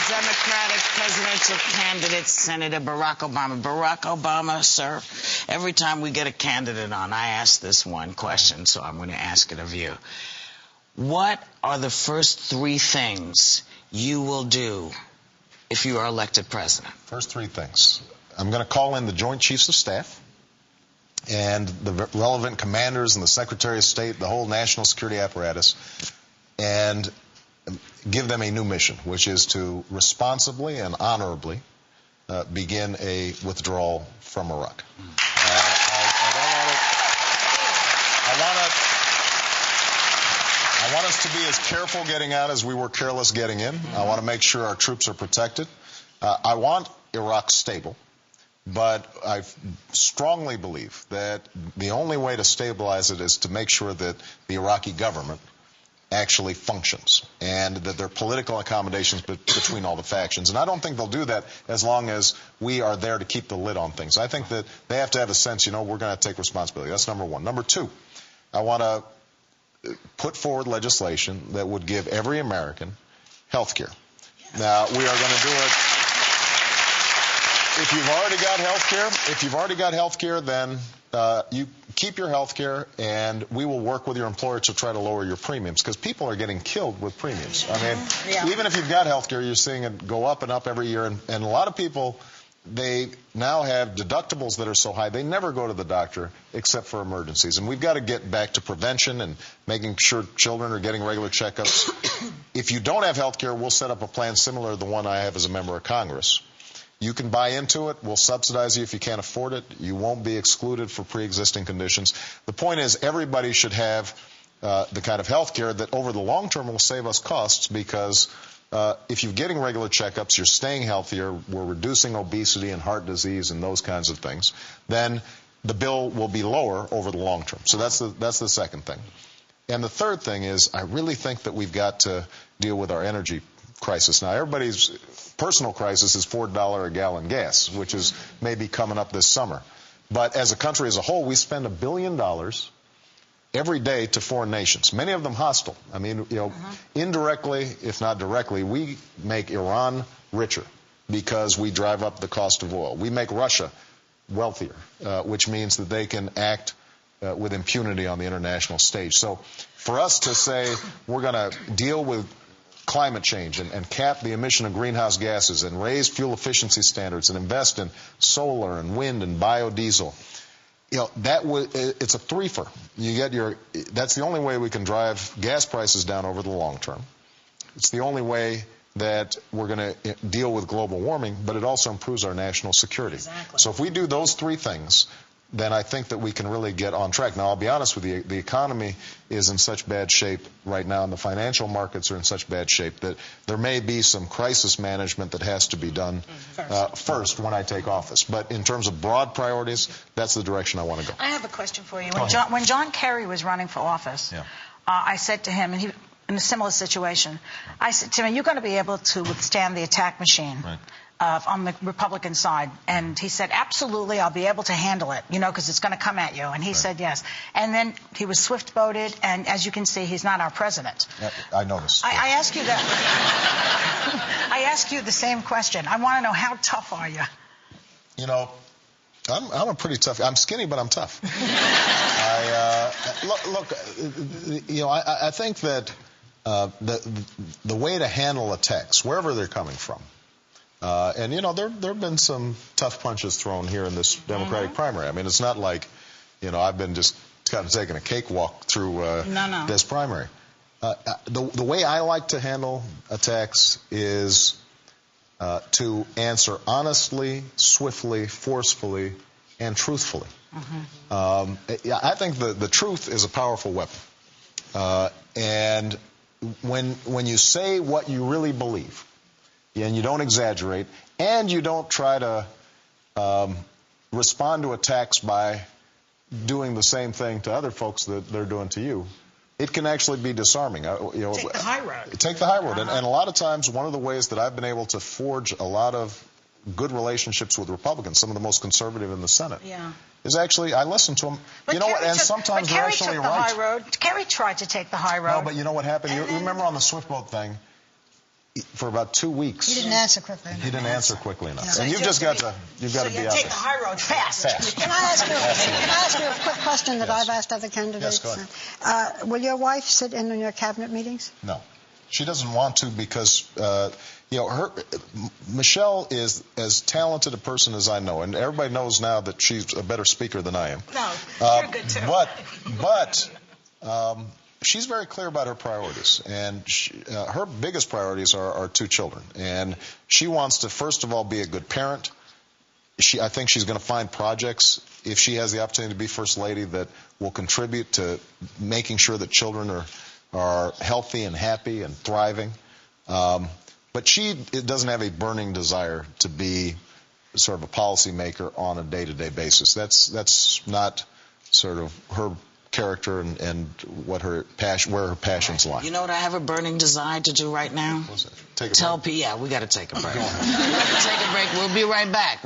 Democratic presidential candidate, Senator Barack Obama. Barack Obama, sir, every time we get a candidate on, I ask this one question, so I'm going to ask it of you. What are the first three things you will do if you are elected president? First three things. I'm going to call in the Joint Chiefs of Staff and the relevant commanders and the Secretary of State, the whole national security apparatus, and give them a new mission, which is to responsibly and honorably begin a withdrawal from Iraq. I want us to be as careful getting out as we were careless getting in. I want to make sure our troops are protected. I want Iraq stable, but I strongly believe that the only way to stabilize it is to make sure that the Iraqi government actually functions and that there are political accommodations between all the factions. And I don't think they'll do that as long as we are there to keep the lid on things. I think that they have to have a sense, you know, we're going to take responsibility. That's number one. Number two, I want to put forward legislation that would give every American health care. Now, we are going to do it. If you've already got health care, then you keep your health care, and we will work with your employer to try to lower your premiums, because people are getting killed with premiums. I mean, even if you've got health care, you're seeing it go up and up every year, and a lot of people, they now have deductibles that are so high, they never go to the doctor except for emergencies. And we've got to get back to prevention and making sure children are getting regular checkups. If you don't have health care, we'll set up a plan similar to the one I have as a member of Congress. You can buy into it. We'll subsidize you if you can't afford it. You won't be excluded for pre-existing conditions. The point is, everybody should have the kind of health care that over the long term will save us costs, because if you're getting regular checkups, you're staying healthier, we're reducing obesity and heart disease and those kinds of things, then the bill will be lower over the long term. So that's the second thing. And the third thing is, I really think that we've got to deal with our energy crisis. Now, everybody's personal crisis is $4 a gallon gas, which is maybe coming up this summer. But as a country as a whole, we spend $1 billion every day to foreign nations, many of them hostile. I mean, you know, indirectly, if not directly, we make Iran richer because we drive up the cost of oil. We make Russia wealthier, which means that they can act with impunity on the international stage. So for us to say we're going to deal with climate change and cap the emission of greenhouse gases and raise fuel efficiency standards and invest in solar and wind and biodiesel, you know, it's a threefer. That's the only way we can drive gas prices down over the long term. It's the only way that we're going to deal with global warming, but it also improves our national security. Exactly. So if we do those three things, then I think that we can really get on track. Now, I'll be honest with you, the economy is in such bad shape right now, and the financial markets are in such bad shape that there may be some crisis management that has to be done first when I take office. But in terms of broad priorities, that's the direction I want to go. I have a question for you. When John Kerry was running for office, I said to him, and he, in a similar situation, I said to him, you're going to be able to withstand the attack machine. Right. On the Republican side, and he said, absolutely, I'll be able to handle it, you know, because it's going to come at you. And he said yes. And then he was swift-voted, and as you can see, he's not our president. I noticed. I ask you that. I ask you the same question. I want to know, how tough are you? You know, I'm a pretty tough. I'm skinny, but I'm tough. Look, you know, I think that the way to handle attacks, wherever they're coming from, and, you know, there have been some tough punches thrown here in this Democratic primary. I mean, it's not like, you know, I've been just kind of taking a cakewalk through this primary. The way I like to handle attacks is to answer honestly, swiftly, forcefully, and truthfully. I think the truth is a powerful weapon. And when you say what you really believe, and you don't exaggerate, and you don't try to respond to attacks by doing the same thing to other folks that they're doing to you, it can actually be disarming. You know, take the high road. Take the high road. And a lot of times, one of the ways that I've been able to forge a lot of good relationships with Republicans, some of the most conservative in the Senate, is actually, I listen to them. But you know what? And sometimes they're actually right. Kerry tried to take the high road. No, but you know what happened? You remember on the Swift boat thing, for about 2 weeks. He didn't answer quickly enough. He didn't answer quickly enough. So And you've just got to be out take there. the high road fast. Can I ask you a quick question that I've asked other candidates? Yes, go ahead. Will your wife sit in your cabinet meetings? No. She doesn't want to because, Michelle is as talented a person as I know, and everybody knows now that she's a better speaker than I am. No, you're good too. But she's very clear about her priorities, and her biggest priorities are 2 children. And she wants to, first of all, be a good parent. I think she's going to find projects, if she has the opportunity to be First Lady, that will contribute to making sure that children are healthy and happy and thriving. But she doesn't have a burning desire to be sort of a policymaker on a day-to-day basis. That's not sort of her character and what her passion, where her passions lie. You know what I have a burning desire to do right now? What's that? Take a break. Tell P. Yeah, we got to take a break. We got to take a break. We'll be right back.